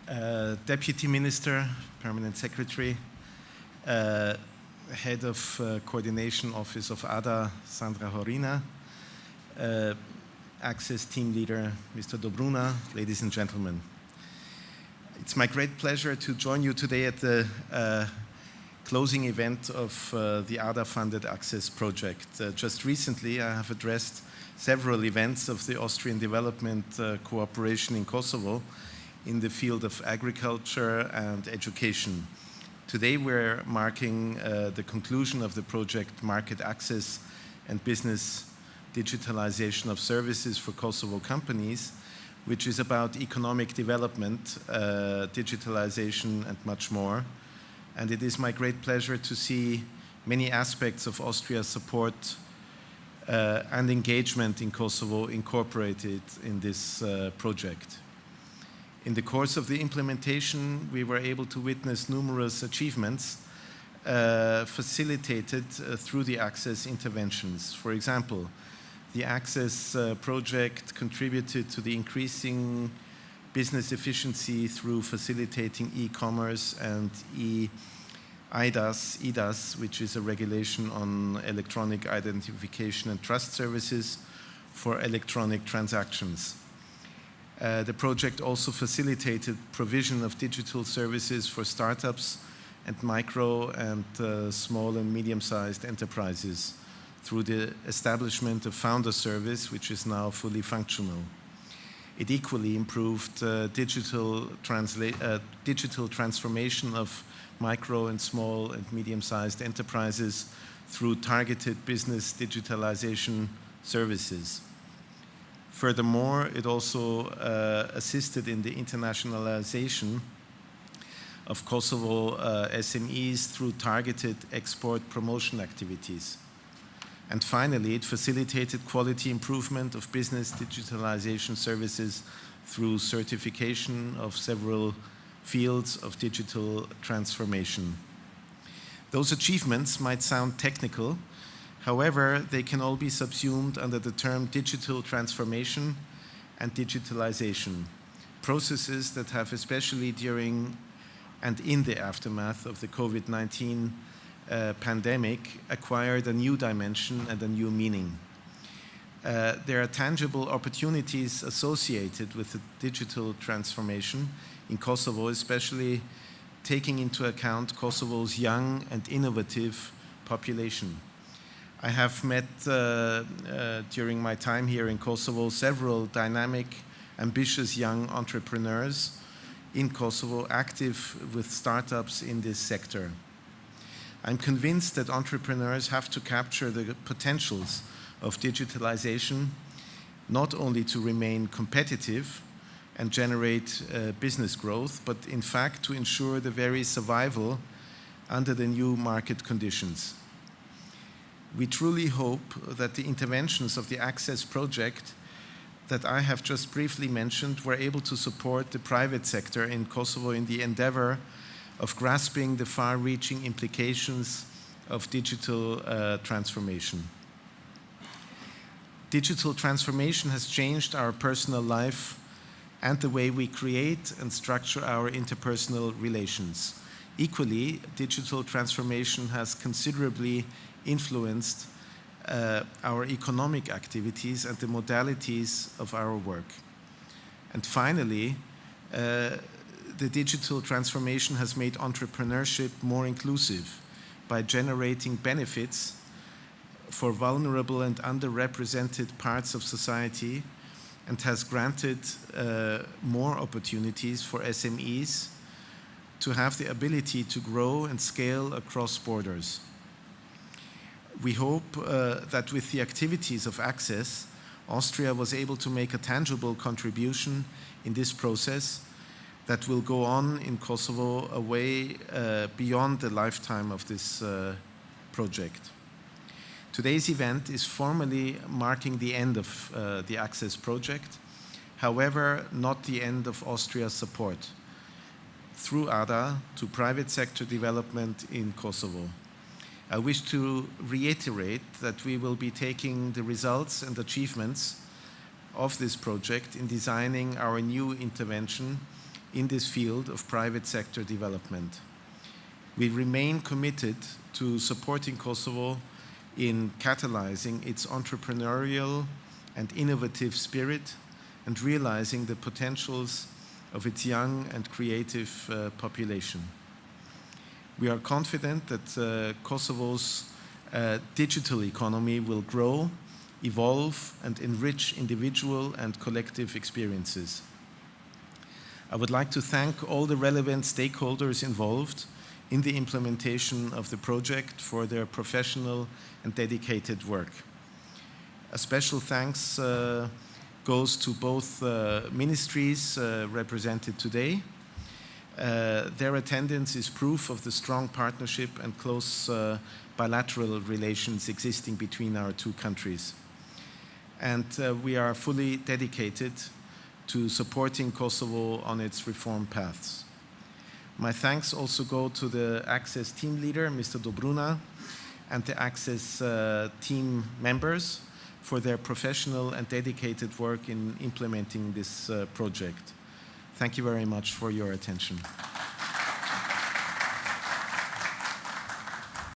Deputy Minister, Permanent Secretary, Head of Coordination Office of ADA, Sandra Horina, Access Team Leader, Mr. Dobruna, ladies and gentlemen. It's my great pleasure to join you today at the closing event of the ADA-funded Access project. Just recently, I have addressed several events of the Austrian development cooperation in Kosovo in the field of agriculture and education. Today, we're marking the conclusion of the project Market Access and Business Digitalization of Services for Kosovo Companies, which is about economic development, digitalization, and much more. And it is my great pleasure to see many aspects of Austria's support and engagement in Kosovo incorporated in this project. In the course of the implementation, we were able to witness numerous achievements facilitated through the Access interventions. For example, the Access project contributed to the increasing business efficiency through facilitating e-commerce and EIDAS, which is a regulation on electronic identification and trust services for electronic transactions. The project also facilitated provision of digital services for startups and micro and small and medium-sized enterprises through the establishment of Founder Service, which is now fully functional. It equally improved digital transformation of micro and small and medium-sized enterprises through targeted business digitalization services. Furthermore, it also assisted in the internationalization of Kosovo SMEs through targeted export promotion activities. And finally, it facilitated quality improvement of business digitalization services through certification of several fields of digital transformation. Those achievements might sound technical. However, they can all be subsumed under the term digital transformation and digitalization, processes that have, especially during and in the aftermath of the COVID-19 pandemic, acquired a new dimension and a new meaning. There are tangible opportunities associated with the digital transformation in Kosovo, especially taking into account Kosovo's young and innovative population. I have met during my time here in Kosovo several dynamic, ambitious young entrepreneurs in Kosovo active with startups in this sector. I'm convinced that entrepreneurs have to capture the potentials of digitalization, not only to remain competitive and generate business growth, but in fact to ensure the very survival under the new market conditions. We truly hope that the interventions of the Access project that I have just briefly mentioned were able to support the private sector in Kosovo in the endeavor of grasping the far-reaching implications of digital transformation. Digital transformation has changed our personal life and the way we create and structure our interpersonal relations. Equally, digital transformation has considerably influenced our economic activities and the modalities of our work. And finally, the digital transformation has made entrepreneurship more inclusive by generating benefits for vulnerable and underrepresented parts of society, and has granted more opportunities for SMEs to have the ability to grow and scale across borders. We hope that with the activities of Access, Austria was able to make a tangible contribution in this process that will go on in Kosovo away beyond the lifetime of this project. Today's event is formally marking the end of the Access project, however, not the end of Austria's support through ADA to private sector development in Kosovo. I wish to reiterate that we will be taking the results and achievements of this project in designing our new intervention in this field of private sector development. We remain committed to supporting Kosovo in catalyzing its entrepreneurial and innovative spirit and realizing the potentials of its young and creative population. We are confident that Kosovo's digital economy will grow, evolve, and enrich individual and collective experiences. I would like to thank all the relevant stakeholders involved in the implementation of the project for their professional and dedicated work. A special thanks goes to both ministries represented today. Their attendance is proof of the strong partnership and close bilateral relations existing between our two countries. And we are fully dedicated to supporting Kosovo on its reform paths. My thanks also go to the Access team leader, Mr. Dobruna, and the Access team members for their professional and dedicated work in implementing this project. Thank you very much for your attention.